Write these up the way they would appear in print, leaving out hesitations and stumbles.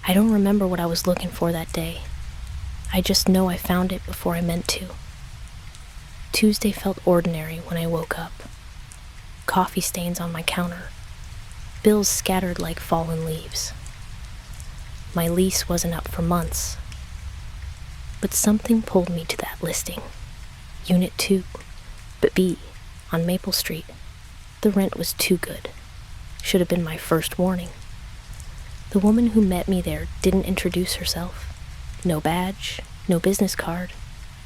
I don't remember what I was looking for that day. I just know I found it before I meant to. Tuesday felt ordinary when I woke up. Coffee stains on my counter. Bills scattered like fallen leaves. My lease wasn't up for months. But something pulled me to that listing. Unit 2, but B, on Maple Street. The rent was too good. Should have been my first warning. The woman who met me there didn't introduce herself. No badge, no business card,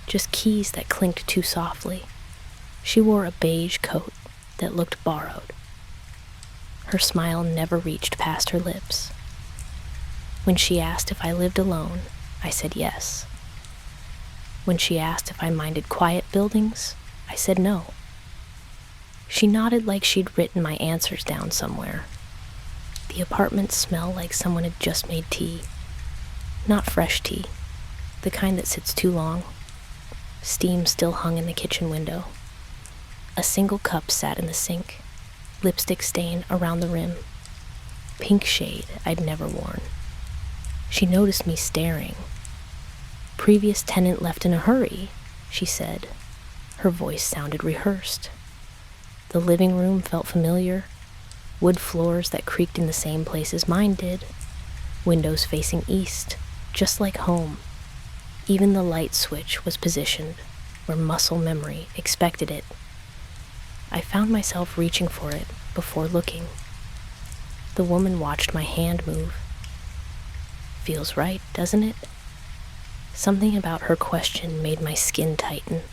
just keys that clinked too softly. She wore a beige coat that looked borrowed. Her smile never reached past her lips. When she asked if I lived alone, I said yes. When she asked if I minded quiet buildings, I said no. She nodded like she'd written my answers down somewhere. The apartment smelled like someone had just made tea. Not fresh tea, the kind that sits too long. Steam still hung in the kitchen window. A single cup sat in the sink, lipstick stain around the rim. Pink shade I'd never worn. She noticed me staring. "Previous tenant left in a hurry," she said. Her voice sounded rehearsed. The living room felt familiar. Wood floors that creaked in the same places mine did. Windows facing east, just like home. Even the light switch was positioned where muscle memory expected it. I found myself reaching for it before looking. The woman watched my hand move. "Feels right, doesn't it?" Something about her question made my skin tighten.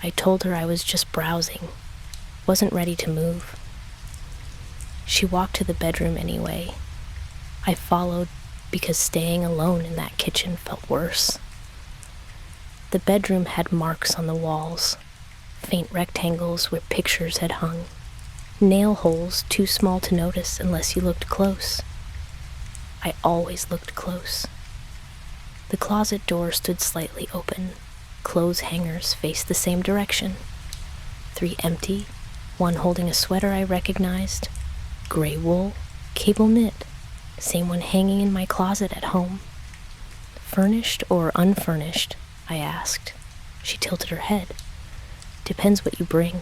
I told her I was just browsing, wasn't ready to move. She walked to the bedroom anyway. I followed because staying alone in that kitchen felt worse. The bedroom had marks on the walls, faint rectangles where pictures had hung, nail holes too small to notice unless you looked close. I always looked close. The closet door stood slightly open. Clothes hangers faced the same direction. 3 empty, one holding a sweater I recognized. Gray wool, cable knit, same one hanging in my closet at home. "Furnished or unfurnished?" I asked. She tilted her head. "Depends what you bring."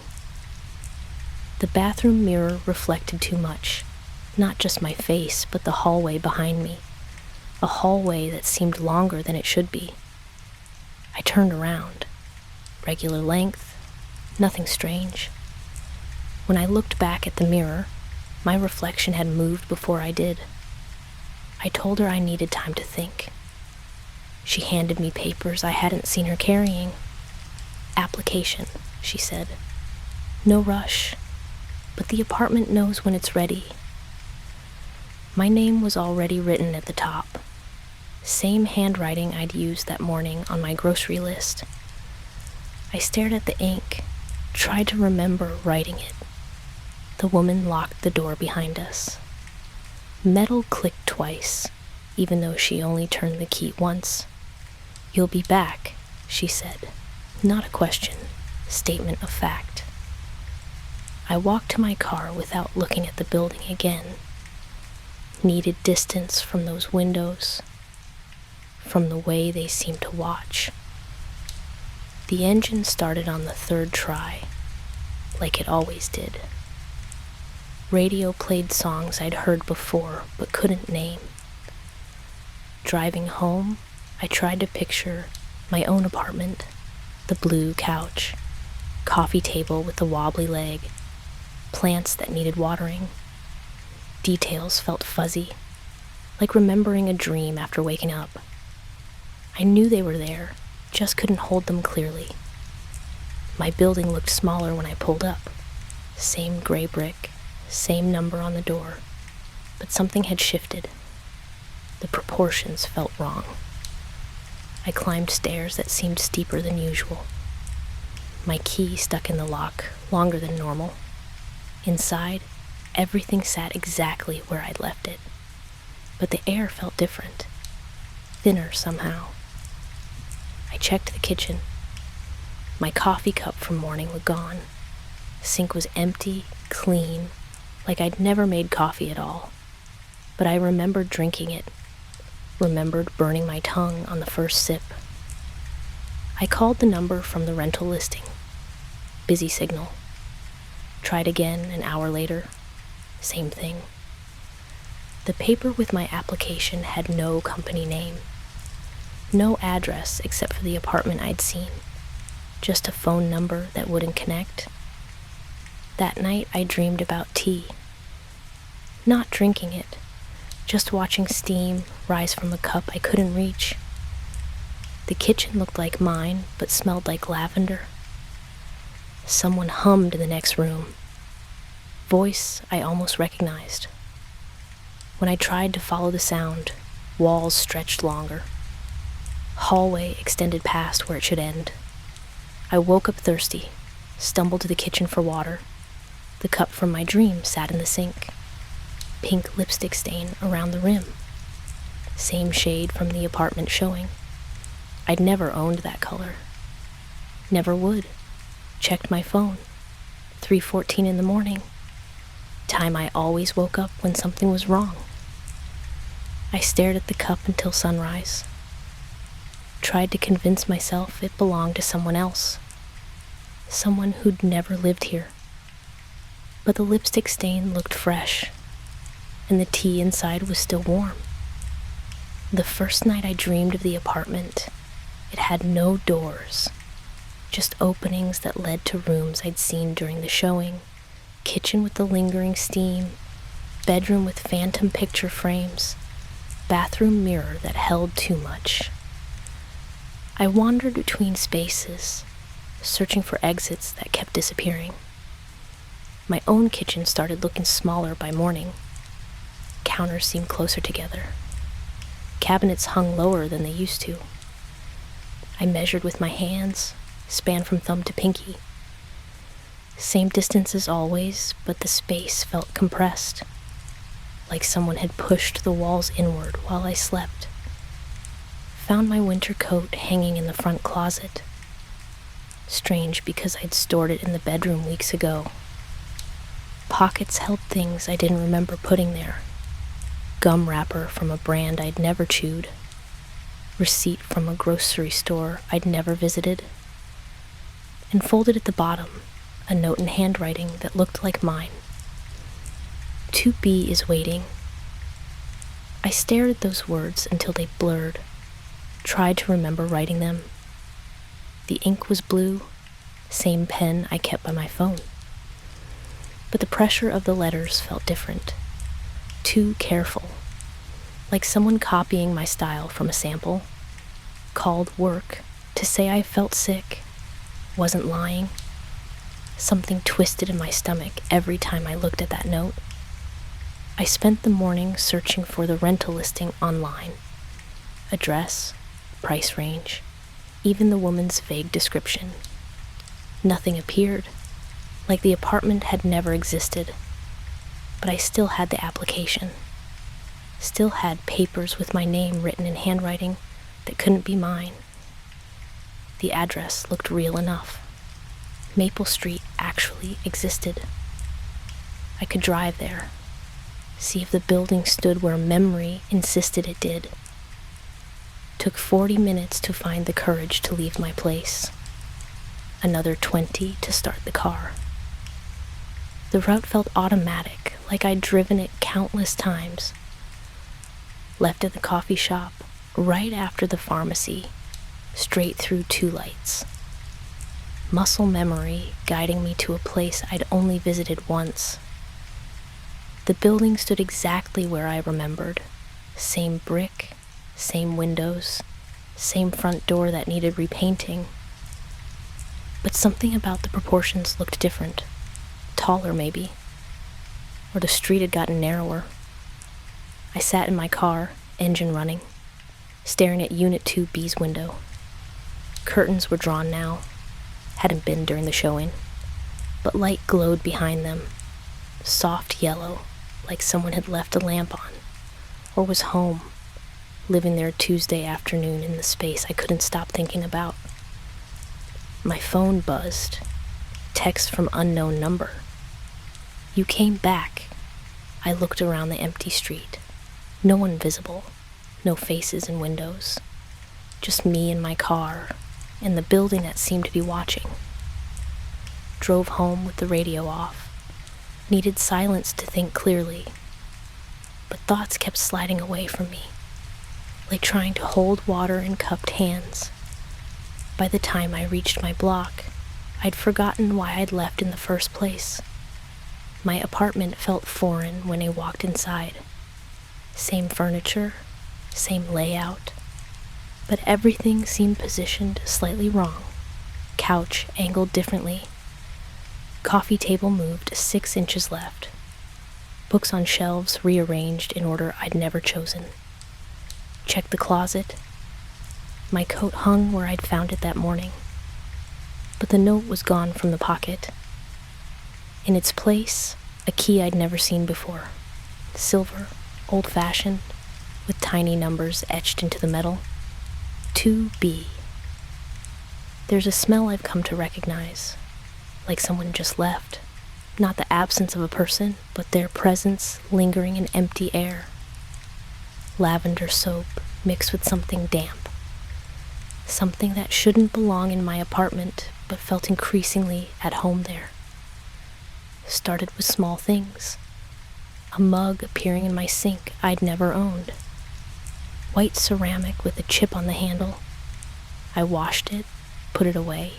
The bathroom mirror reflected too much, not just my face, but the hallway behind me. A hallway that seemed longer than it should be. I turned around. Regular length, nothing strange. When I looked back at the mirror, my reflection had moved before I did. I told her I needed time to think. She handed me papers I hadn't seen her carrying. "Application," she said. "No rush, but the apartment knows when it's ready." My name was already written at the top. Same handwriting I'd used that morning on my grocery list. I stared at the ink, tried to remember writing it. The woman locked the door behind us. Metal clicked twice, even though she only turned the key once. "You'll be back," she said. Not a question, statement of fact. I walked to my car without looking at the building again. Needed distance from those windows, from the way they seemed to watch. The engine started on the 3rd try, like it always did. Radio played songs I'd heard before but couldn't name. Driving home, I tried to picture my own apartment, the blue couch, coffee table with the wobbly leg, plants that needed watering. Details felt fuzzy, like remembering a dream after waking up. I knew they were there, just couldn't hold them clearly. My building looked smaller when I pulled up. Same gray brick, same number on the door, but something had shifted. The proportions felt wrong. I climbed stairs that seemed steeper than usual. My key stuck in the lock longer than normal. Inside, everything sat exactly where I'd left it, but the air felt different, thinner somehow. I checked the kitchen. My coffee cup from morning was gone. Sink was empty, clean, like I'd never made coffee at all. But I remembered drinking it, remembered burning my tongue on the first sip. I called the number from the rental listing. Busy signal. Tried again an hour later. Same thing. The paper with my application had no company name. No address except for the apartment I'd seen. Just a phone number that wouldn't connect. That night I dreamed about tea. Not drinking it, just watching steam rise from a cup I couldn't reach. The kitchen looked like mine, but smelled like lavender. Someone hummed in the next room. Voice I almost recognized. When I tried to follow the sound, walls stretched longer. Hallway extended past where it should end. I woke up thirsty, stumbled to the kitchen for water. The cup from my dream sat in the sink. Pink lipstick stain around the rim. Same shade from the apartment showing. I'd never owned that color. Never would. Checked my phone. 3:14 in the morning. Time I always woke up when something was wrong. I stared at the cup until sunrise. Tried to convince myself it belonged to someone else. Someone who'd never lived here. But the lipstick stain looked fresh, and the tea inside was still warm. The first night I dreamed of the apartment, it had no doors, just openings that led to rooms I'd seen during the showing, kitchen with the lingering steam, bedroom with phantom picture frames, bathroom mirror that held too much. I wandered between spaces, searching for exits that kept disappearing. My own kitchen started looking smaller by morning. Counters seemed closer together. Cabinets hung lower than they used to. I measured with my hands, span from thumb to pinky. Same distance as always, but the space felt compressed, like someone had pushed the walls inward while I slept. Found my winter coat hanging in the front closet. Strange because I'd stored it in the bedroom weeks ago. Pockets held things I didn't remember putting there. Gum wrapper from a brand I'd never chewed. Receipt from a grocery store I'd never visited. And folded at the bottom, a note in handwriting that looked like mine. "To be is waiting." I stared at those words until they blurred, tried to remember writing them. The ink was blue, same pen I kept by my phone. But the pressure of the letters felt different, too careful, like someone copying my style from a sample. Called work to say I felt sick, wasn't lying. Something twisted in my stomach every time I looked at that note. I spent the morning searching for the rental listing online. Address, price range, even the woman's vague description. Nothing appeared, like the apartment had never existed. But I still had the application. Still had papers with my name written in handwriting that couldn't be mine. The address looked real enough. Maple Street actually existed. I could drive there, see if the building stood where memory insisted it did. Took 40 minutes to find the courage to leave my place. Another 20 to start the car. The route felt automatic, like I'd driven it countless times. Left at the coffee shop, right after the pharmacy, straight through 2 lights. Muscle memory guiding me to a place I'd only visited once. The building stood exactly where I remembered. Same brick, same windows, same front door that needed repainting. But something about the proportions looked different. Taller, maybe. Or the street had gotten narrower. I sat in my car, engine running, staring at Unit 2B's window. Curtains were drawn now. Hadn't been during the showing. But light glowed behind them. Soft yellow, like someone had left a lamp on. Or was home, living there Tuesday afternoon in the space I couldn't stop thinking about. My phone buzzed. Text from unknown number. "You came back." I looked around the empty street. No one visible. No faces in windows. Just me and my car, and the building that seemed to be watching. Drove home with the radio off. Needed silence to think clearly. But thoughts kept sliding away from me, like trying to hold water in cupped hands. By the time I reached my block, I'd forgotten why I'd left in the first place. My apartment felt foreign when I walked inside. Same furniture, same layout, but everything seemed positioned slightly wrong. Couch angled differently. Coffee table moved 6 inches left. Books on shelves rearranged in order I'd never chosen. Checked the closet. My coat hung where I'd found it that morning, but the note was gone from the pocket. In its place, a key I'd never seen before. Silver, old-fashioned, with tiny numbers etched into the metal. 2B. There's a smell I've come to recognize, like someone just left. Not the absence of a person, but their presence lingering in empty air. Lavender soap mixed with something damp. Something that shouldn't belong in my apartment, but felt increasingly at home there. Started with small things. A mug appearing in my sink I'd never owned. White ceramic with a chip on the handle. I washed it, put it away,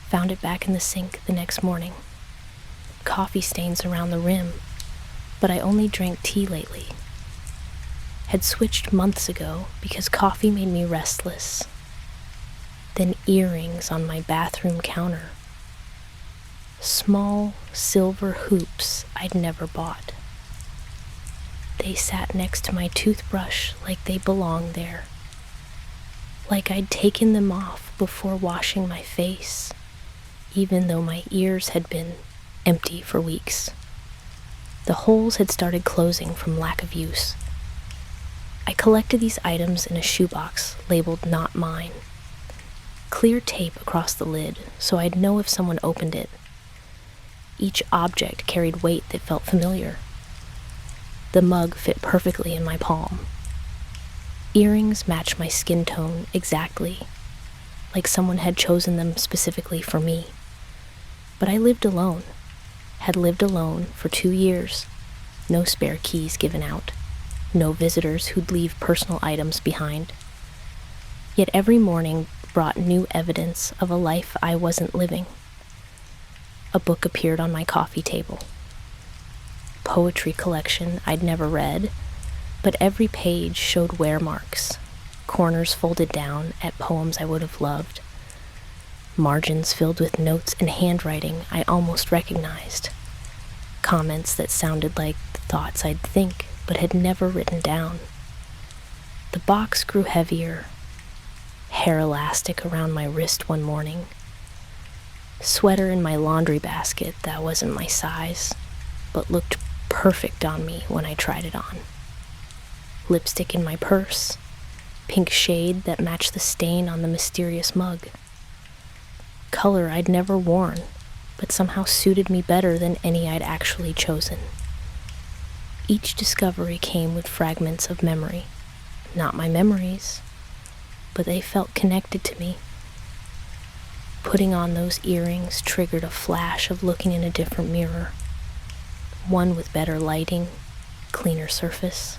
found it back in the sink the next morning. Coffee stains around the rim, but I only drank tea lately. Had switched months ago because coffee made me restless. Then earrings on my bathroom counter. Small silver hoops I'd never bought. They sat next to my toothbrush like they belonged there. Like I'd taken them off before washing my face, even though my ears had been empty for weeks. The holes had started closing from lack of use. I collected these items in a shoebox labeled "Not Mine." Clear tape across the lid so I'd know if someone opened it. Each object carried weight that felt familiar. The mug fit perfectly in my palm. Earrings matched my skin tone exactly, like someone had chosen them specifically for me. But I lived alone, had lived alone for 2 years. No spare keys given out. No visitors who'd leave personal items behind. Yet every morning brought new evidence of a life I wasn't living. A book appeared on my coffee table. Poetry collection I'd never read, but every page showed wear marks, corners folded down at poems I would have loved, margins filled with notes and handwriting I almost recognized, comments that sounded like thoughts I'd think but had never written down. The box grew heavier, hair elastic around my wrist one morning, sweater in my laundry basket that wasn't my size, but looked perfect on me when I tried it on. Lipstick in my purse, pink shade that matched the stain on the mysterious mug. Color I'd never worn, but somehow suited me better than any I'd actually chosen. Each discovery came with fragments of memory. Not my memories, but they felt connected to me. Putting on those earrings triggered a flash of looking in a different mirror. One with better lighting, cleaner surface.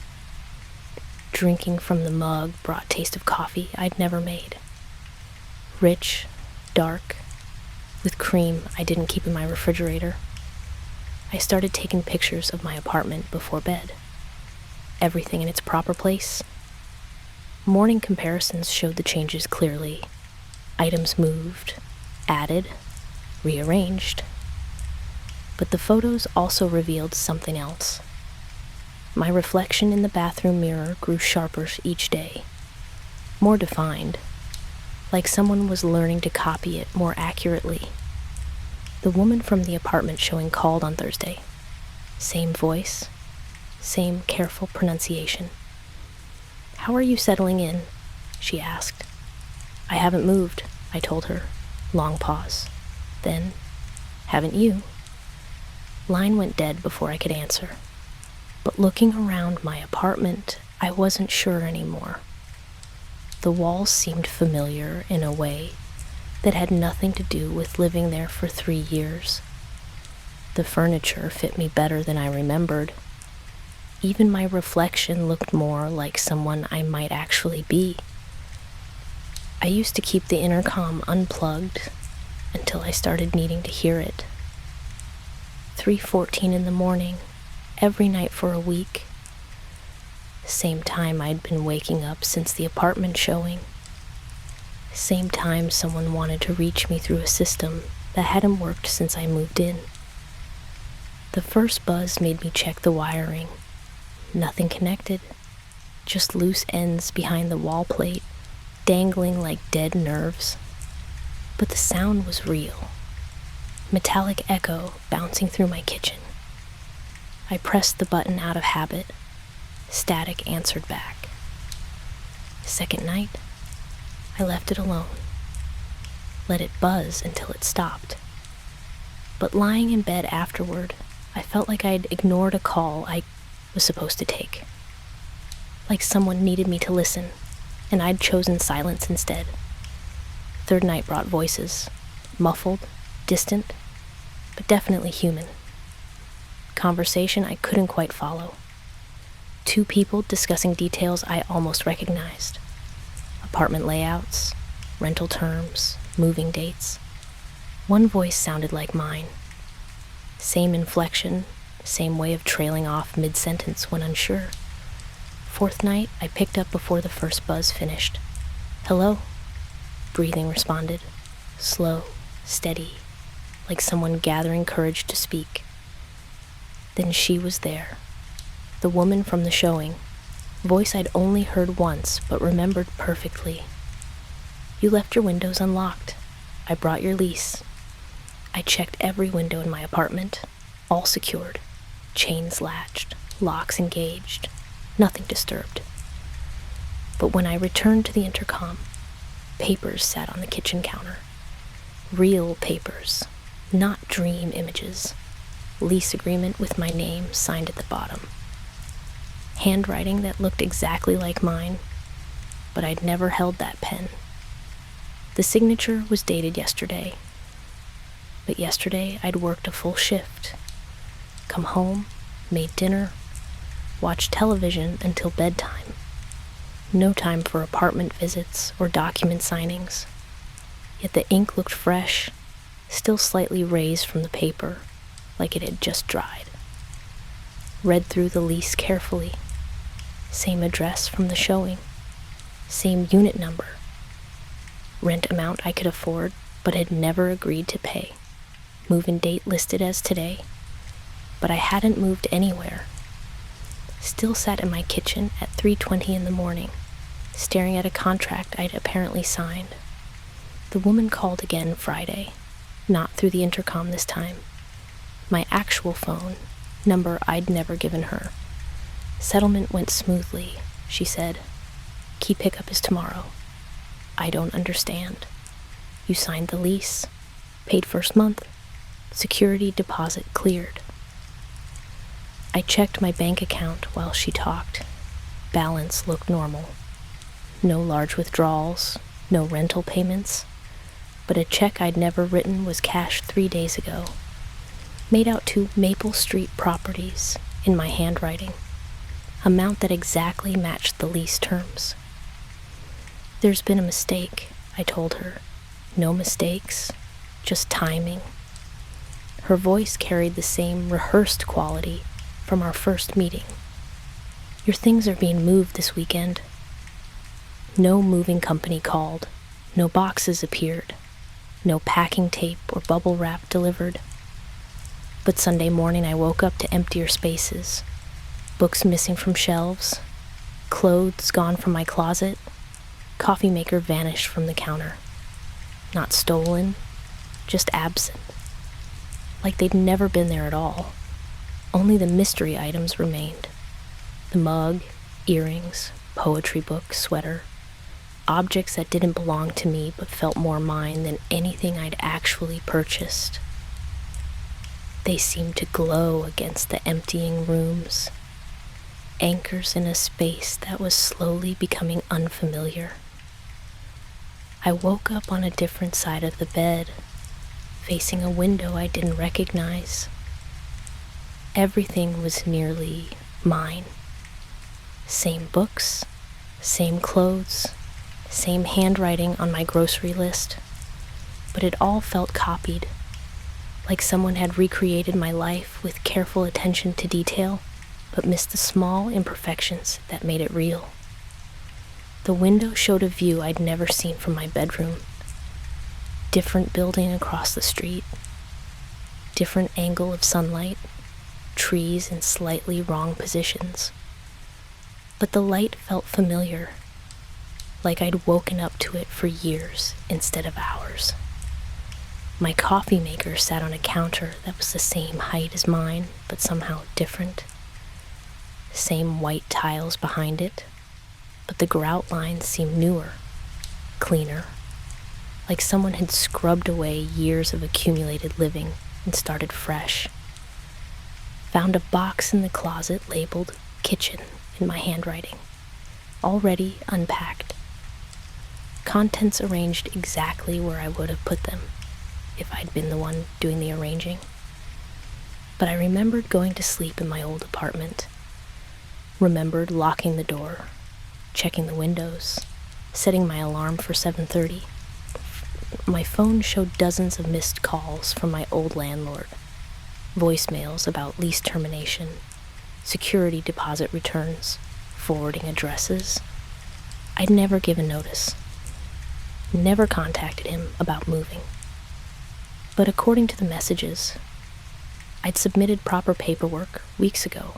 Drinking from the mug brought taste of coffee I'd never made. Rich, dark, with cream I didn't keep in my refrigerator. I started taking pictures of my apartment before bed. Everything in its proper place. Morning comparisons showed the changes clearly. Items moved, added, rearranged. But the photos also revealed something else. My reflection in the bathroom mirror grew sharper each day, more defined, like someone was learning to copy it more accurately. The woman from the apartment showing called on Thursday. Same voice, same careful pronunciation. "How are you settling in?" she asked. "I haven't moved," I told her. Long pause. Then, "Haven't you?" Line went dead before I could answer. But looking around my apartment, I wasn't sure anymore. The walls seemed familiar in a way that had nothing to do with living there for 3 years. The furniture fit me better than I remembered. Even my reflection looked more like someone I might actually be. I used to keep the intercom unplugged until I started needing to hear it. 3:14 in the morning, every night for a week. Same time I'd been waking up since the apartment showing. Same time someone wanted to reach me through a system that hadn't worked since I moved in. The first buzz made me check the wiring. Nothing connected, just loose ends behind the wall plate, dangling like dead nerves. But the sound was real. Metallic echo bouncing through my kitchen. I pressed the button out of habit. Static answered back. Second night, I left it alone. Let it buzz until it stopped. But lying in bed afterward, I felt like I'd ignored a call I was supposed to take. Like someone needed me to listen, and I'd chosen silence instead. Third night brought voices, muffled, distant, but definitely human. Conversation I couldn't quite follow. 2 people discussing details I almost recognized. Apartment layouts, rental terms, moving dates. One voice sounded like mine. Same inflection, same way of trailing off mid-sentence when unsure. Fourth night, I picked up before the first buzz finished. "Hello?" Breathing responded. Slow, steady, like someone gathering courage to speak. Then she was there. The woman from the showing. Voice I'd only heard once, but remembered perfectly. "You left your windows unlocked. I brought your lease. I checked every window in my apartment, all secured. Chains latched, locks engaged, nothing disturbed. But when I returned to the intercom, papers sat on the kitchen counter. Real papers, not dream images. Lease agreement with my name signed at the bottom. Handwriting that looked exactly like mine, but I'd never held that pen. The signature was dated yesterday, but yesterday I'd worked a full shift. Come home, made dinner, watched television until bedtime. No time for apartment visits or document signings. Yet the ink looked fresh, still slightly raised from the paper, like it had just dried. Read through the lease carefully. Same address from the showing. Same unit number. Rent amount I could afford, but had never agreed to pay. Move-in date listed as today. But I hadn't moved anywhere. Still sat in my kitchen at 3:20 in the morning, staring at a contract I'd apparently signed. The woman called again Friday, not through the intercom this time. My actual phone, number I'd never given her. Settlement went smoothly, she said. Key pickup is tomorrow. I don't understand. You signed the lease, paid first month, security deposit cleared. I checked my bank account while she talked. Balance looked normal. No large withdrawals, no rental payments, but a check I'd never written was cashed 3 days ago. Made out to Maple Street Properties in my handwriting. Amount that exactly matched the lease terms. There's been a mistake, I told her. No mistakes, just timing. Her voice carried the same rehearsed quality from our first meeting. Your things are being moved this weekend. No moving company called. No boxes appeared. No packing tape or bubble wrap delivered. But Sunday morning I woke up to emptier spaces. Books missing from shelves. Clothes gone from my closet. Coffee maker vanished from the counter. Not stolen, just absent. Like they'd never been there at all. Only the mystery items remained. The mug, earrings, poetry book, sweater. Objects that didn't belong to me but felt more mine than anything I'd actually purchased. They seemed to glow against the emptying rooms. anchors in a space that was slowly becoming unfamiliar. I woke up on a different side of the bed, facing a window I didn't recognize. Everything was nearly mine. Same books, same clothes, same handwriting on my grocery list, but it all felt copied, like someone had recreated my life with careful attention to detail, but missed the small imperfections that made it real. The window showed a view I'd never seen from my bedroom. Different building across the street, different angle of sunlight, trees in slightly wrong positions. But the light felt familiar, like I'd woken up to it for years instead of hours. My coffee maker sat on a counter that was the same height as mine, but somehow different. Same white tiles behind it, but the grout lines seemed newer, cleaner, like someone had scrubbed away years of accumulated living and started fresh. Found a box in the closet labeled kitchen in my handwriting, already unpacked. Contents arranged exactly where I would have put them if I'd been the one doing the arranging. But I remembered going to sleep in my old apartment, remembered locking the door, checking the windows, setting my alarm for 7:30. My phone showed dozens of missed calls from my old landlord, voicemails about lease termination, security deposit returns, forwarding addresses. I'd never given notice, never contacted him about moving. But according to the messages, I'd submitted proper paperwork weeks ago,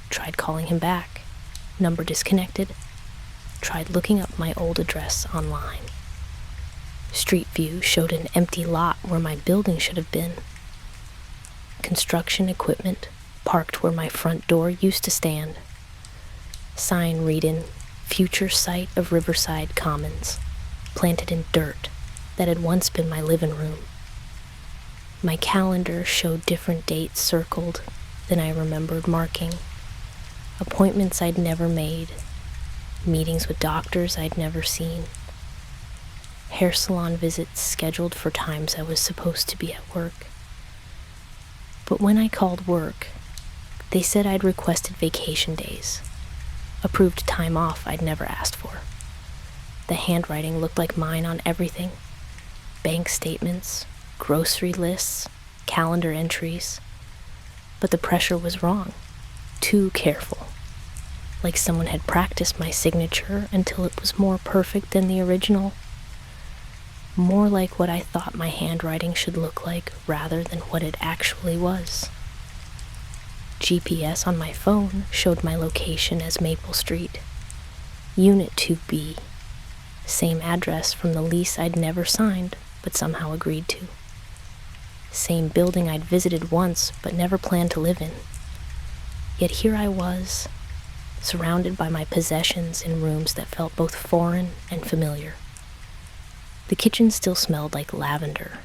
tried calling him back, number disconnected, tried looking up my old address online. Street view showed an empty lot where my building should have been. Construction equipment parked where my front door used to stand. Sign reading, future site of Riverside Commons, planted in dirt that had once been my living room. My calendar showed different dates circled than I remembered marking. Appointments I'd never made, meetings with doctors I'd never seen, hair salon visits scheduled for times I was supposed to be at work. But when I called work, they said I'd requested vacation days, approved time off I'd never asked for. The handwriting looked like mine on everything: bank statements, grocery lists, calendar entries. But the pressure was wrong, too careful, like someone had practiced my signature until it was more perfect than the original. More like what I thought my handwriting should look like rather than what it actually was. GPS on my phone showed my location as Maple Street, Unit 2B, same address from the lease I'd never signed but somehow agreed to. Same building I'd visited once but never planned to live in. Yet here I was, surrounded by my possessions in rooms that felt both foreign and familiar. The kitchen still smelled like lavender,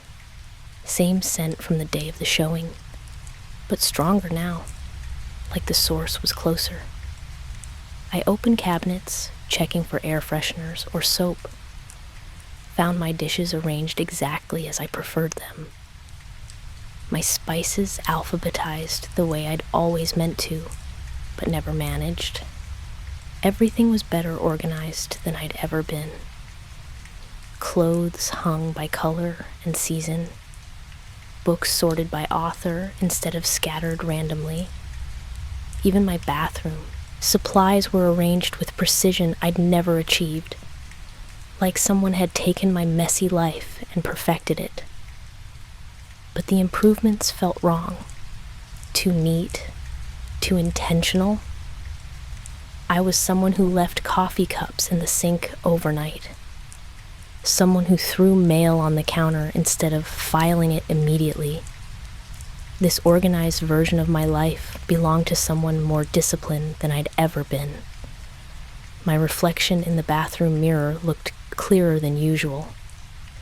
same scent from the day of the showing, but stronger now, like the source was closer. I opened cabinets, checking for air fresheners or soap. Found my dishes arranged exactly as I preferred them. My spices alphabetized the way I'd always meant to, but never managed. Everything was better organized than I'd ever been. Clothes hung by color and season, books sorted by author instead of scattered randomly. Even my bathroom, supplies were arranged with precision I'd never achieved, like someone had taken my messy life and perfected it. But the improvements felt wrong, too neat, too intentional. I was someone who left coffee cups in the sink overnight, someone who threw mail on the counter instead of filing it immediately. This organized version of my life belonged to someone more disciplined than I'd ever been. My reflection in the bathroom mirror looked clearer than usual,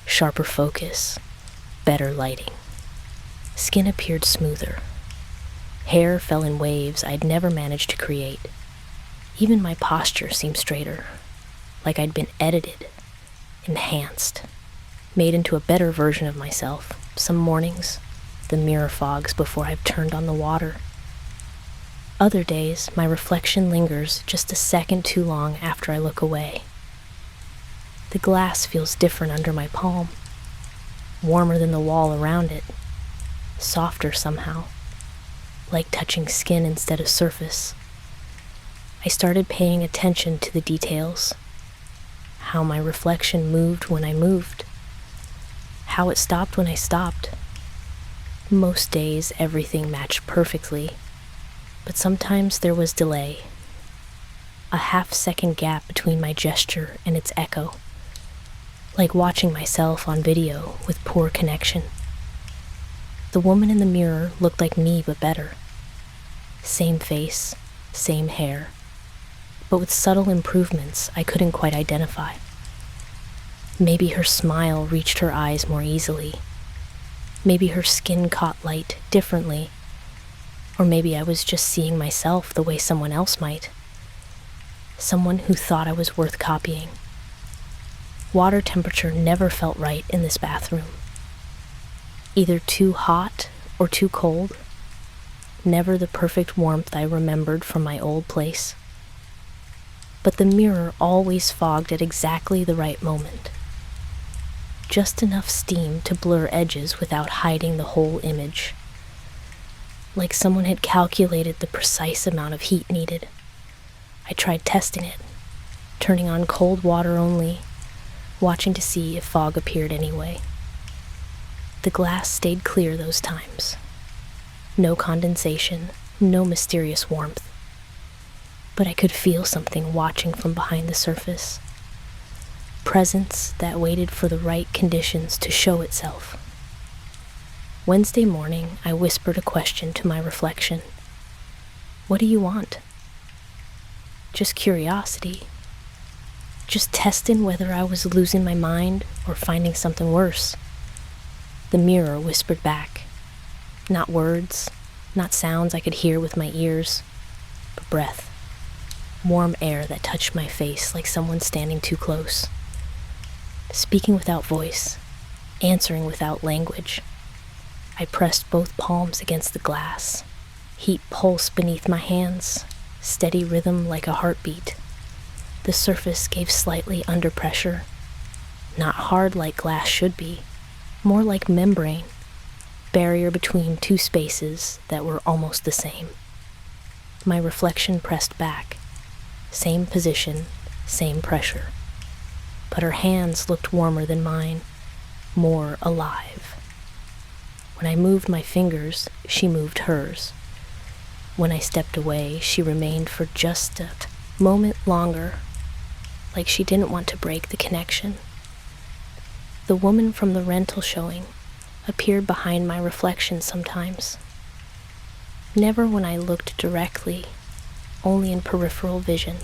sharper focus, better lighting. Skin appeared smoother. Hair fell in waves I'd never managed to create, Even my posture seemed straighter, like I'd been edited, enhanced, made into a better version of myself. Some mornings, the mirror fogs before I've turned on the water. Other days, my reflection lingers just a second too long after I look away. The glass feels different under my palm, warmer than the wall around it, softer somehow, like touching skin instead of surface. I started paying attention to the details, how my reflection moved when I moved, how it stopped when I stopped. Most days, everything matched perfectly, but sometimes there was delay, a half-second gap between my gesture and its echo, like watching myself on video with poor connection. The woman in the mirror looked like me but better. Same face, same hair, but with subtle improvements I couldn't quite identify. Maybe her smile reached her eyes more easily. Maybe her skin caught light differently. Or maybe I was just seeing myself the way someone else might. Someone who thought I was worth copying. Water temperature never felt right in this bathroom. Either too hot or too cold. Never the perfect warmth I remembered from my old place. But the mirror always fogged at exactly the right moment. Just enough steam to blur edges without hiding the whole image. Like someone had calculated the precise amount of heat needed. I tried testing it, turning on cold water only, watching to see if fog appeared anyway. The glass stayed clear those times. No condensation, no mysterious warmth. But I could feel something watching from behind the surface. Presence that waited for the right conditions to show itself. Wednesday morning, I whispered a question to my reflection. What do you want? Just curiosity. Just testing whether I was losing my mind or finding something worse. The mirror whispered back. Not words, not sounds I could hear with my ears, but breath. Warm air that touched my face like someone standing too close. Speaking without voice, answering without language. I pressed both palms against the glass. Heat pulsed beneath my hands, steady rhythm like a heartbeat. The surface gave slightly under pressure, not hard like glass should be, more like membrane, barrier between two spaces that were almost the same. My reflection pressed back, same position, same pressure, but her hands looked warmer than mine, more alive. When I moved my fingers, she moved hers. When I stepped away, she remained for just a moment longer, like she didn't want to break the connection. The woman from the rental showing appeared behind my reflection sometimes. Never when I looked directly, only in peripheral vision.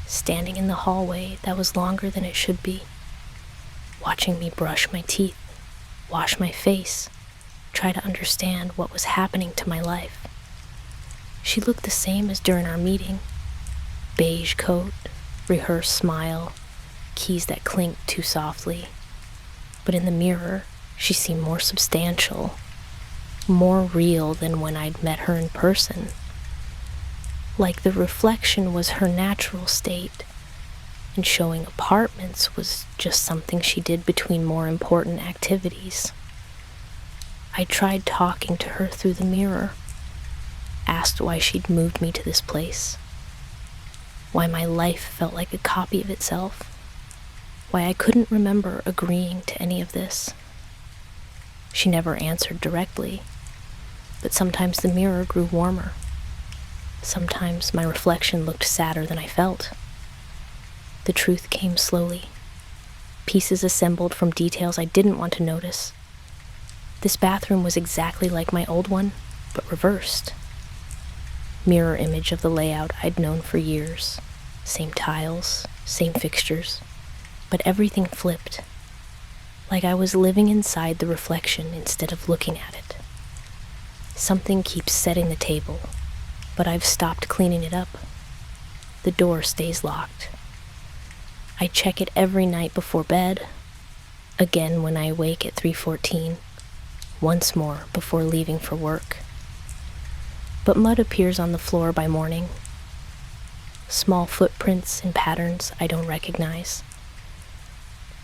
Standing in the hallway that was longer than it should be, watching me brush my teeth, wash my face, try to understand what was happening to my life. She looked the same as during our meeting. Beige coat, rehearsed smile, keys that clinked too softly. But in the mirror, she seemed more substantial, more real than when I'd met her in person. Like the reflection was her natural state, and showing apartments was just something she did between more important activities. I tried talking to her through the mirror, asked why she'd moved me to this place, why my life felt like a copy of itself, why I couldn't remember agreeing to any of this. She never answered directly, but sometimes the mirror grew warmer. Sometimes my reflection looked sadder than I felt. The truth came slowly, pieces assembled from details I didn't want to notice. This bathroom was exactly like my old one, but reversed. Mirror image of the layout I'd known for years. Same tiles, same fixtures, but everything flipped. Like I was living inside the reflection instead of looking at it. Something keeps setting the table, but I've stopped cleaning it up. the door stays locked. I check it every night before bed, again when I wake at 3:14, once more before leaving for work. But mud appears on the floor by morning. Small footprints and patterns I don't recognize.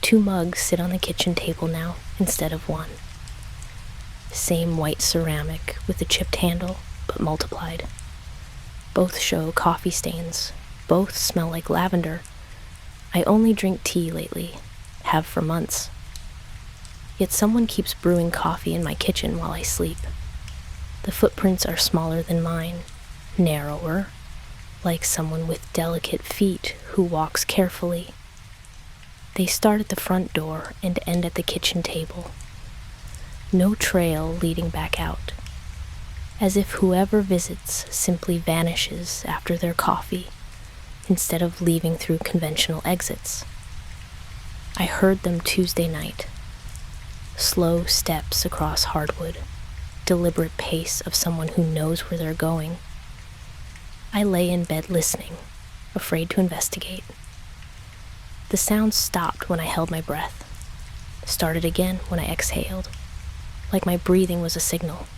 2 mugs sit on the kitchen table now instead of 1. Same white ceramic with a chipped handle, but multiplied. Both show coffee stains. Both smell like lavender. I only drink tea lately, have for months. Yet someone keeps brewing coffee in my kitchen while I sleep. The footprints are smaller than mine, narrower, like someone with delicate feet who walks carefully. They start at the front door and end at the kitchen table. No trail leading back out, as if whoever visits simply vanishes after their coffee instead of leaving through conventional exits. I heard them Tuesday night. Slow steps across hardwood, deliberate pace of someone who knows where they're going. I lay in bed listening, afraid to investigate. The sound stopped when I held my breath, started again when I exhaled, like my breathing was a signal.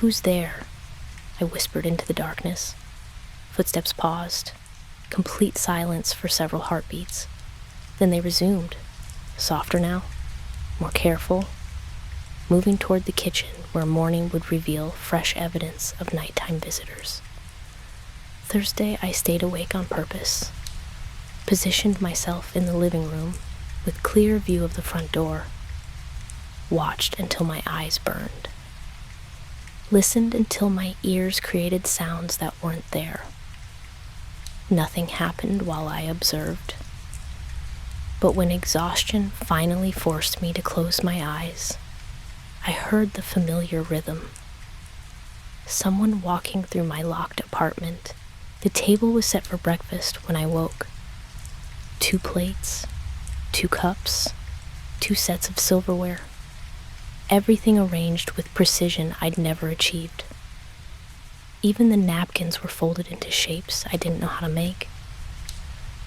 "Who's there?" I whispered into the darkness. Footsteps paused, complete silence for several heartbeats. Then they resumed, softer now, more careful, moving toward the kitchen where morning would reveal fresh evidence of nighttime visitors. Thursday, I stayed awake on purpose, positioned myself in the living room with clear view of the front door, watched until my eyes burned, listened until my ears created sounds that weren't there. Nothing happened while I observed. But when exhaustion finally forced me to close my eyes, I heard the familiar rhythm. Someone walking through my locked apartment. The table was set for breakfast when I woke. 2 plates, 2 cups, 2 sets of silverware. Everything arranged with precision I'd never achieved. Even the napkins were folded into shapes I didn't know how to make.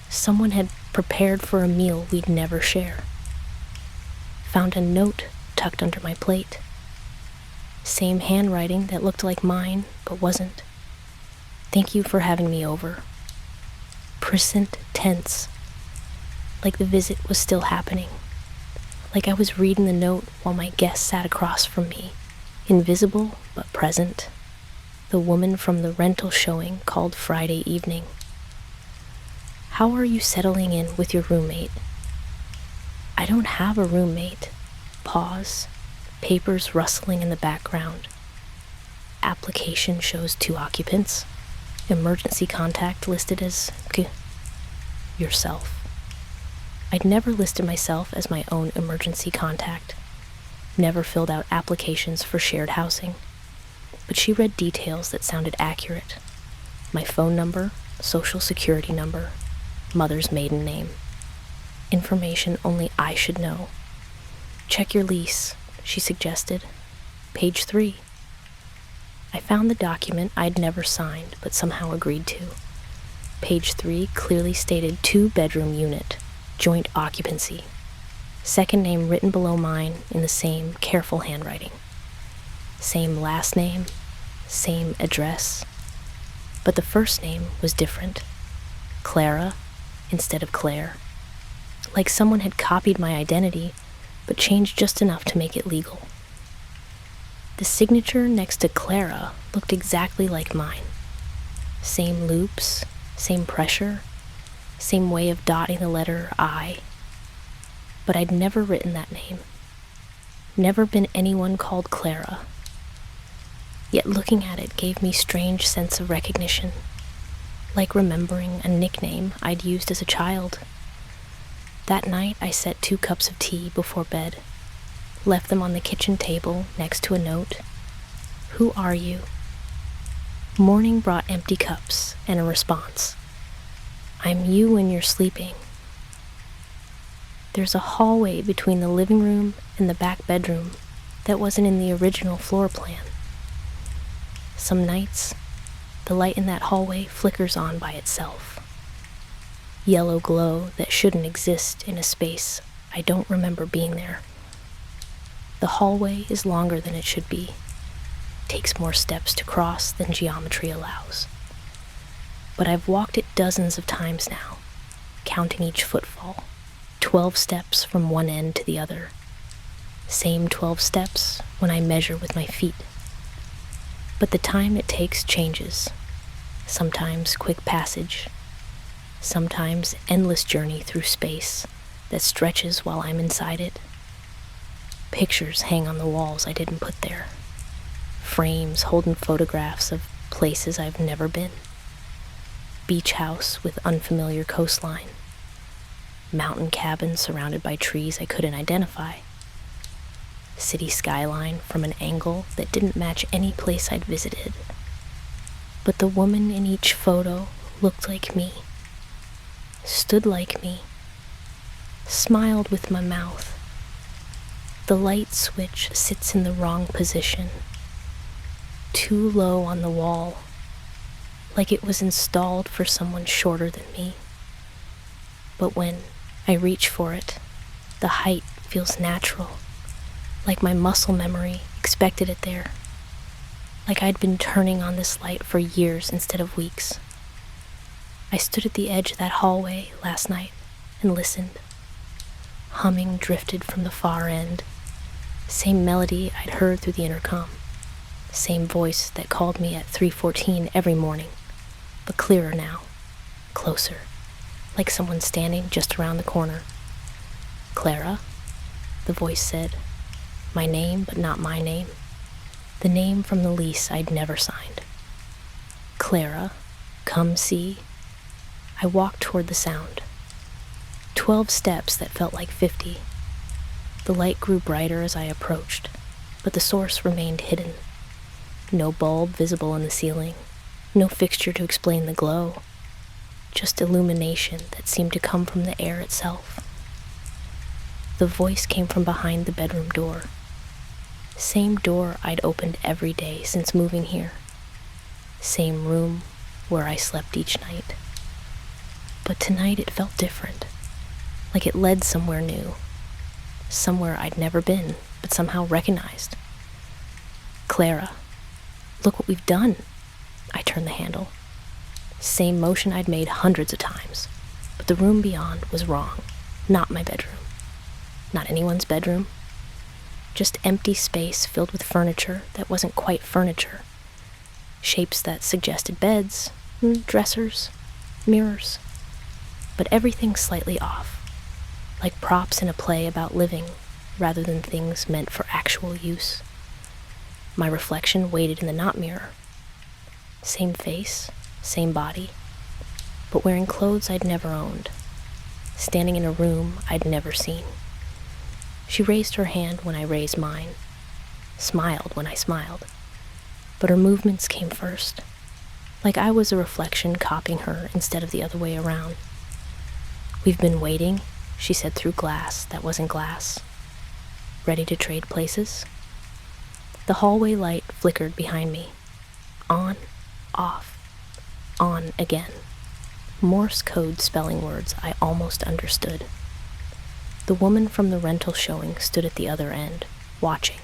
Someone had prepared for a meal we'd never share. Found a note tucked under my plate. Same handwriting that looked like mine, but wasn't. "Thank you for having me over." Present tense, like the visit was still happening. Like I was reading the note while my guest sat across from me, invisible but present. The woman from the rental showing called Friday evening. "How are you settling in with your roommate?" "I don't have a roommate." Pause, papers rustling in the background. Application shows 2 occupants. Emergency contact listed as yourself. I'd never listed myself as my own emergency contact, never filled out applications for shared housing, but she read details that sounded accurate. My phone number, social security number, mother's maiden name. Information only I should know. "Check your lease," she suggested. Page 3. I found the document I'd never signed but somehow agreed to. Page 3 clearly stated 2-bedroom unit, joint occupancy. Second name written below mine in the same careful handwriting. Same last name, same address. But the first name was different. Clara instead of Claire. Like someone had copied my identity, but changed just enough to make it legal. The signature next to Clara looked exactly like mine. Same loops, same pressure, same way of dotting the letter I. But I'd never written that name. Never been anyone called Clara. Yet looking at it gave me strange sense of recognition, like remembering a nickname I'd used as a child. That night I set 2 cups of tea before bed, left them on the kitchen table next to a note. "Who are you?" Morning brought empty cups and a response. "I'm you when you're sleeping." There's a hallway between the living room and the back bedroom that wasn't in the original floor plan. Some nights, The light in that hallway flickers on by itself. Yellow glow that shouldn't exist in a space I don't remember being there. The hallway is longer than it should be. Takes more steps to cross than geometry allows. But I've walked it dozens of times now, counting each footfall, 12 steps from one end to the other. Same 12 steps when I measure with my feet. But the time it takes changes. Sometimes quick passage, sometimes endless journey through space that stretches while I'm inside it. Pictures hang on the walls I didn't put there. Frames holding photographs of places I've never been. Beach house with unfamiliar coastline. Mountain cabin surrounded by trees I couldn't identify. City skyline from an angle that didn't match any place I'd visited. But the woman in each photo looked like me, stood like me, smiled with my mouth. The light switch sits in the wrong position, too low on the wall, like it was installed for someone shorter than me. But when I reach for it, the height feels natural, like my muscle memory expected it there, like I'd been turning on this light for years instead of weeks. I stood at the edge of that hallway last night and listened. Humming drifted from the far end, same melody I'd heard through the intercom, same voice that called me at 3:14 every morning, but clearer now, closer, like someone standing just around the corner. "Clara?" the voice said. My name, but not my name. The name from the lease I'd never signed. "Clara, come see." I walked toward the sound. 12 steps that felt like 50. The light grew brighter as I approached, but the source remained hidden. No bulb visible in the ceiling, no fixture to explain the glow, just illumination that seemed to come from the air itself. The voice came from behind the bedroom door. Same door I'd opened every day since moving here. Same room where I slept each night. But tonight it felt different, like it led somewhere new, somewhere I'd never been, but somehow recognized. "Clara, look what we've done." I turned the handle. Same motion I'd made hundreds of times, but the room beyond was wrong. Not my bedroom. Not anyone's bedroom. Just empty space filled with furniture that wasn't quite furniture. Shapes that suggested beds, dressers, mirrors. But everything slightly off, like props in a play about living rather than things meant for actual use. My reflection waited in the not mirror. Same face, same body, but wearing clothes I'd never owned, standing in a room I'd never seen. She raised her hand when I raised mine, smiled when I smiled, but her movements came first, like I was a reflection copying her instead of the other way around. "We've been waiting," she said through glass that wasn't glass. "Ready to trade places?" The hallway light flickered behind me. On, off, on again. Morse code spelling words I almost understood. The woman from the rental showing stood at the other end, watching,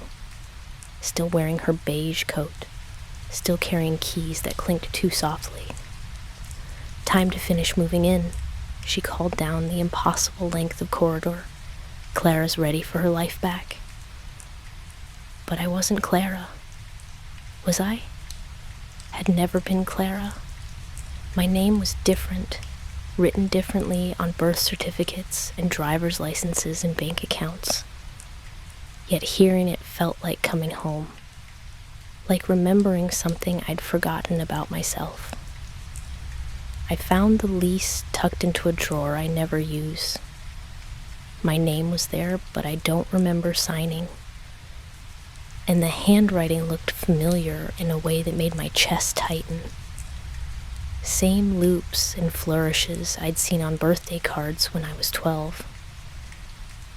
still wearing her beige coat, still carrying keys that clinked too softly. "Time to finish moving in," she called down the impossible length of corridor. "Clara's ready for her life back." But I wasn't Clara. Was I? Had never been Clara. My name was different, written differently on birth certificates and driver's licenses and bank accounts. Yet hearing it felt like coming home, like remembering something I'd forgotten about myself. I found the lease tucked into a drawer I never use. My name was there, but I don't remember signing. And the handwriting looked familiar in a way that made my chest tighten. Same loops and flourishes I'd seen on birthday cards when I was 12.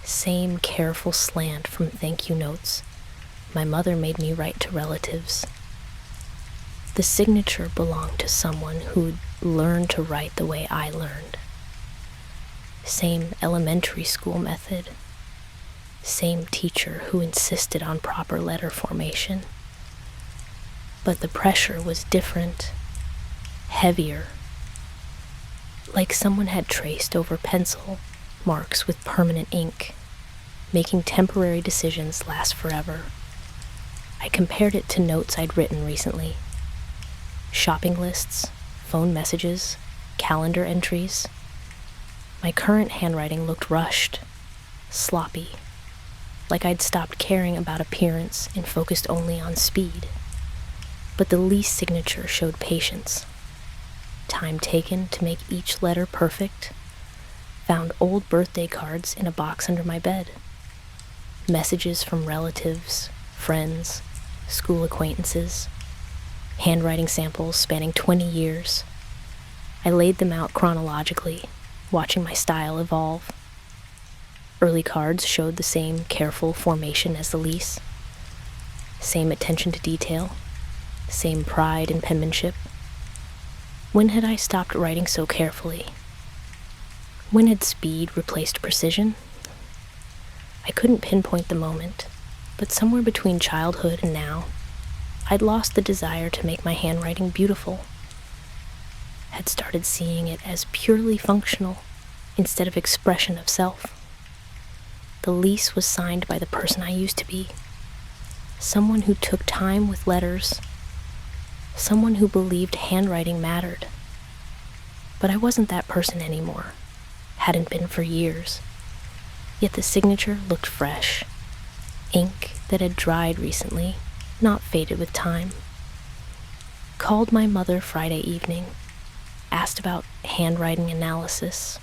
Same careful slant from thank you notes my mother made me write to relatives. The signature belonged to someone who'd learned to write the way I learned. Same elementary school method. Same teacher who insisted on proper letter formation. But the pressure was different, heavier, like someone had traced over pencil marks with permanent ink, making temporary decisions last forever. I compared it to notes I'd written recently. Shopping lists, phone messages, calendar entries. My current handwriting looked rushed, sloppy, like I'd stopped caring about appearance and focused only on speed. But the least signature showed patience. Time taken to make each letter perfect. Found old birthday cards in a box under my bed. Messages from relatives, friends, school acquaintances. Handwriting samples spanning 20 years. I laid them out chronologically, watching my style evolve. Early cards showed the same careful formation as the lease. Same attention to detail. Same pride in penmanship. When had I stopped writing so carefully? When had speed replaced precision? I couldn't pinpoint the moment, but somewhere between childhood and now, I'd lost the desire to make my handwriting beautiful. Had started seeing it as purely functional instead of expression of self. The lease was signed by the person I used to be. Someone who took time with letters. Someone who believed handwriting mattered. But I wasn't that person anymore. Hadn't been for years. Yet the signature looked fresh. Ink that had dried recently, not faded with time. Called my mother Friday evening. Asked about handwriting analysis.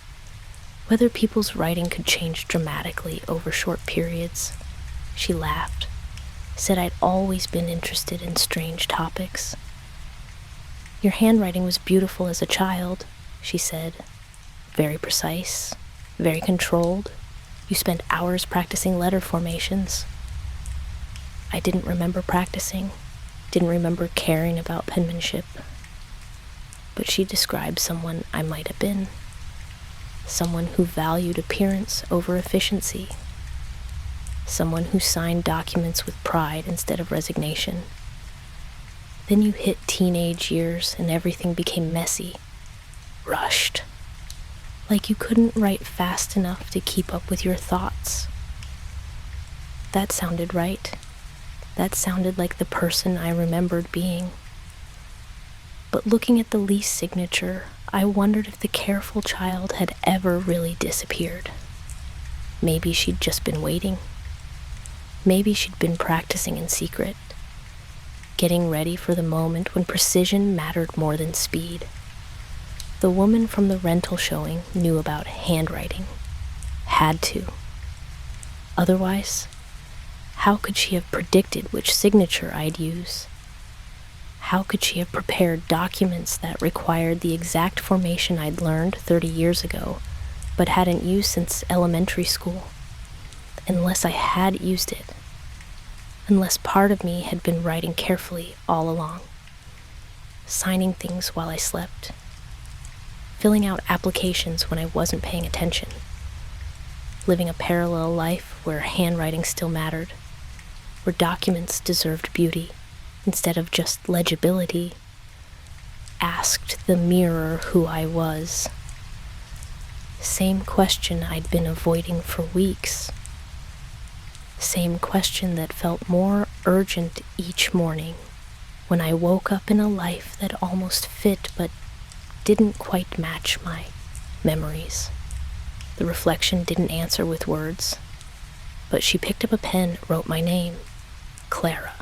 Whether people's writing could change dramatically over short periods. She laughed. Said I'd always been interested in strange topics. Your handwriting was beautiful as a child, she said. Very precise, very controlled. You spent hours practicing letter formations. I didn't remember practicing, didn't remember caring about penmanship. But she described someone I might have been. Someone who valued appearance over efficiency. Someone who signed documents with pride instead of resignation. Then you hit teenage years and everything became messy, rushed. Like you couldn't write fast enough to keep up with your thoughts. That sounded right. That sounded like the person I remembered being. But looking at the lease signature, I wondered if the careful child had ever really disappeared. Maybe she'd just been waiting. Maybe she'd been practicing in secret, getting ready for the moment when precision mattered more than speed. The woman from the rental showing knew about handwriting. Had to. Otherwise, how could she have predicted which signature I'd use? How could she have prepared documents that required the exact formation I'd learned 30 years ago, but hadn't used since elementary school? Unless I had used it. Unless part of me had been writing carefully all along. Signing things while I slept. Filling out applications when I wasn't paying attention. Living a parallel life where handwriting still mattered. Where documents deserved beauty instead of just legibility. Asked the mirror who I was. Same question I'd been avoiding for weeks. Same question that felt more urgent each morning when I woke up in a life that almost fit but didn't quite match my memories. The reflection didn't answer with words, but she picked up a pen, wrote my name, Clara.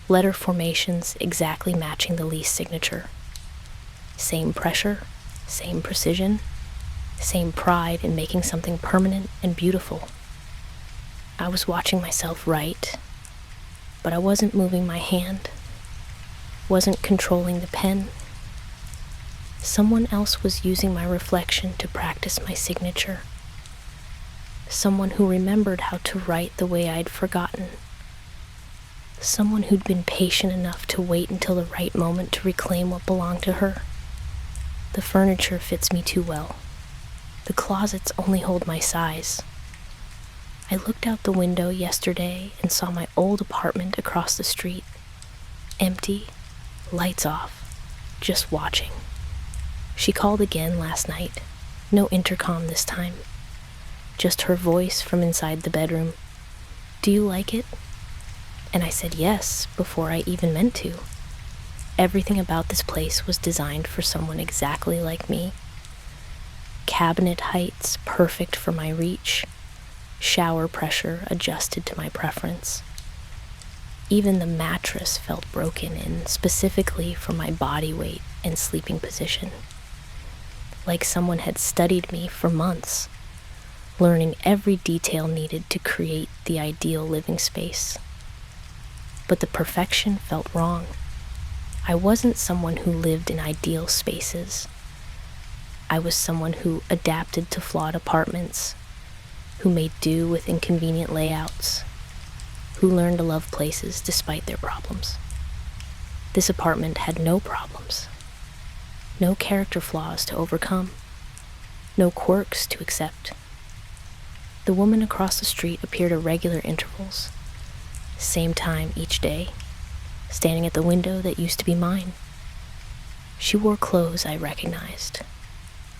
Letter formations exactly matching the lease signature. Same pressure, same precision, same pride in making something permanent and beautiful. I was watching myself write, but I wasn't moving my hand, wasn't controlling the pen. Someone else was using my reflection to practice my signature. Someone who remembered how to write the way I'd forgotten. Someone who'd been patient enough to wait until the right moment to reclaim what belonged to her. The furniture fits me too well. The closets only hold my size. I looked out the window yesterday and saw my old apartment across the street. Empty, lights off, just watching. She called again last night. No intercom this time. Just her voice from inside the bedroom. "Do you like it?" And I said yes before I even meant to. Everything about this place was designed for someone exactly like me. Cabinet heights perfect for my reach. Shower pressure adjusted to my preference. Even the mattress felt broken in specifically for my body weight and sleeping position. Like someone had studied me for months, learning every detail needed to create the ideal living space. But the perfection felt wrong. I wasn't someone who lived in ideal spaces. I was someone who adapted to flawed apartments, who made do with inconvenient layouts, who learned to love places despite their problems. This apartment had no problems, no character flaws to overcome, no quirks to accept. The woman across the street appeared at regular intervals, same time each day, standing at the window that used to be mine. She wore clothes I recognized,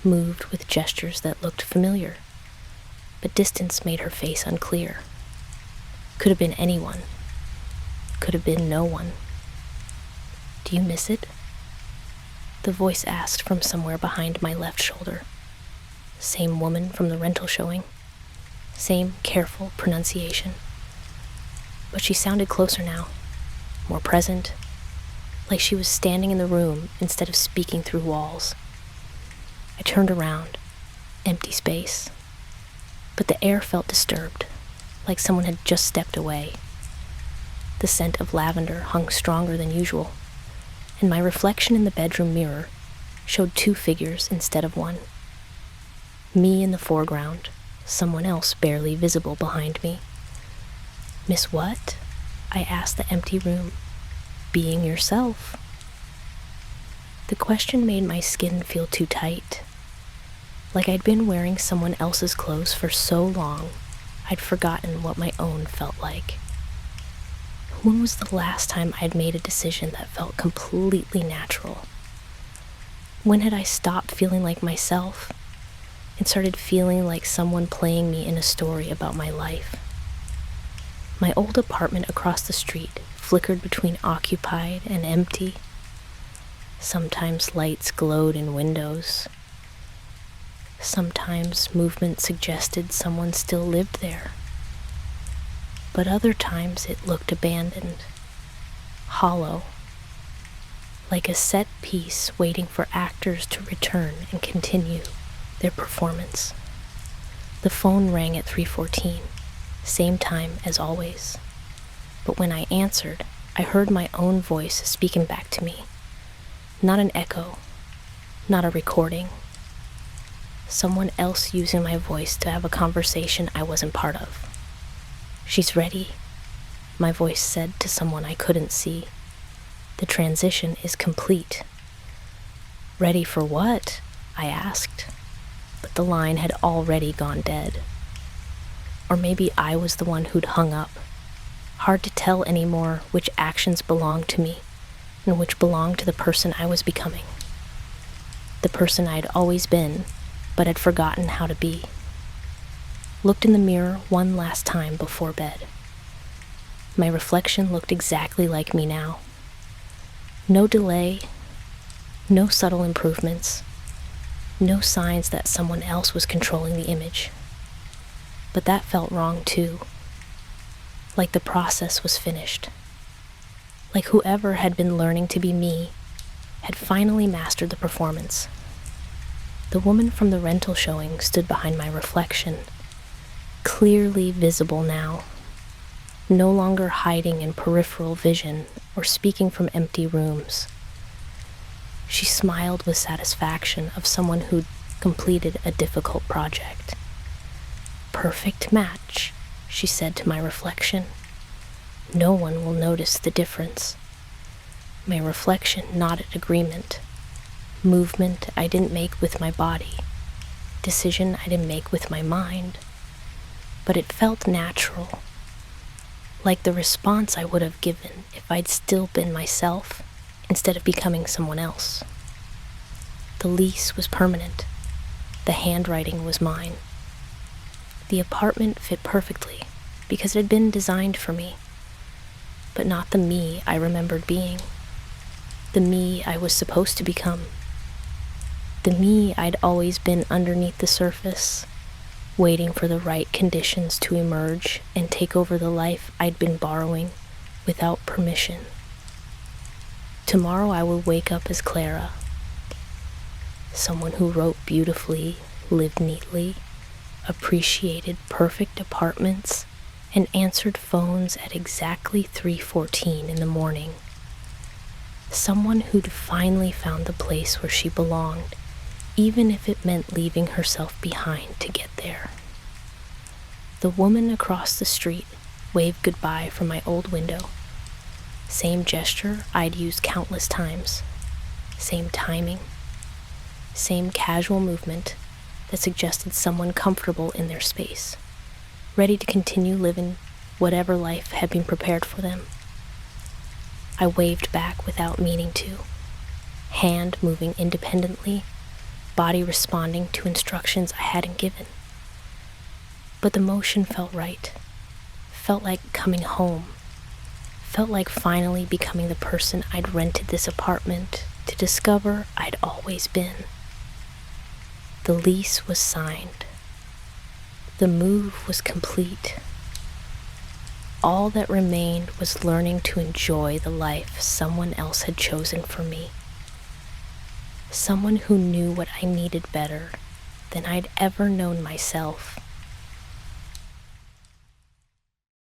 moved with gestures that looked familiar, but distance made her face unclear. Could have been anyone. Could have been no one. "Do you miss it?" The voice asked from somewhere behind my left shoulder. Same woman from the rental showing. Same careful pronunciation. But she sounded closer now, more present, like she was standing in the room instead of speaking through walls. I turned around, empty space, but the air felt disturbed, like someone had just stepped away. The scent of lavender hung stronger than usual, and my reflection in the bedroom mirror showed two figures instead of one. Me in the foreground, someone else barely visible behind me. "Miss what?" I asked the empty room. "Being yourself." The question made my skin feel too tight, like I'd been wearing someone else's clothes for so long, I'd forgotten what my own felt like. When was the last time I'd made a decision that felt completely natural? When had I stopped feeling like myself and started feeling like someone playing me in a story about my life? My old apartment across the street flickered between occupied and empty. Sometimes lights glowed in windows. Sometimes movement suggested someone still lived there. But other times it looked abandoned, hollow, like a set piece waiting for actors to return and continue their performance. The phone rang at 3:14, same time as always. But when I answered, I heard my own voice speaking back to me. Not an echo, not a recording. Someone else using my voice to have a conversation I wasn't part of. "She's ready," my voice said to someone I couldn't see. "The transition is complete." "Ready for what?" I asked, but the line had already gone dead. Or maybe I was the one who'd hung up. Hard to tell anymore which actions belonged to me and which belonged to the person I was becoming. The person I'd always been, but had forgotten how to be. Looked in the mirror one last time before bed. My reflection looked exactly like me now. No delay, no subtle improvements, no signs that someone else was controlling the image. But that felt wrong too. Like the process was finished. Like whoever had been learning to be me had finally mastered the performance. The woman from the rental showing stood behind my reflection, clearly visible now, no longer hiding in peripheral vision or speaking from empty rooms. She smiled with satisfaction of someone who'd completed a difficult project. "Perfect match," she said to my reflection. No one will notice the difference. My reflection nodded agreement. Movement I didn't make with my body. Decision I didn't make with my mind. But it felt natural, like the response I would have given if I'd still been myself instead of becoming someone else. The lease was permanent. The handwriting was mine. The apartment fit perfectly because it had been designed for me, but not the me I remembered being, the me I was supposed to become, the me I'd always been underneath the surface, waiting for the right conditions to emerge and take over the life I'd been borrowing without permission. Tomorrow I will wake up as Clara, someone who wrote beautifully, lived neatly, appreciated perfect apartments, and answered phones at exactly 3:14 in the morning. Someone who'd finally found the place where she belonged, even if it meant leaving herself behind to get there. The woman across the street waved goodbye from my old window. Same gesture I'd used countless times. Same timing. Same casual movement that suggested someone comfortable in their space, ready to continue living whatever life had been prepared for them. I waved back without meaning to, hand moving independently, body responding to instructions I hadn't given. But the motion felt right, felt like coming home, felt like finally becoming the person I'd rented this apartment to discover I'd always been. The lease was signed. The move was complete. All that remained was learning to enjoy the life someone else had chosen for me. Someone who knew what I needed better than I'd ever known myself.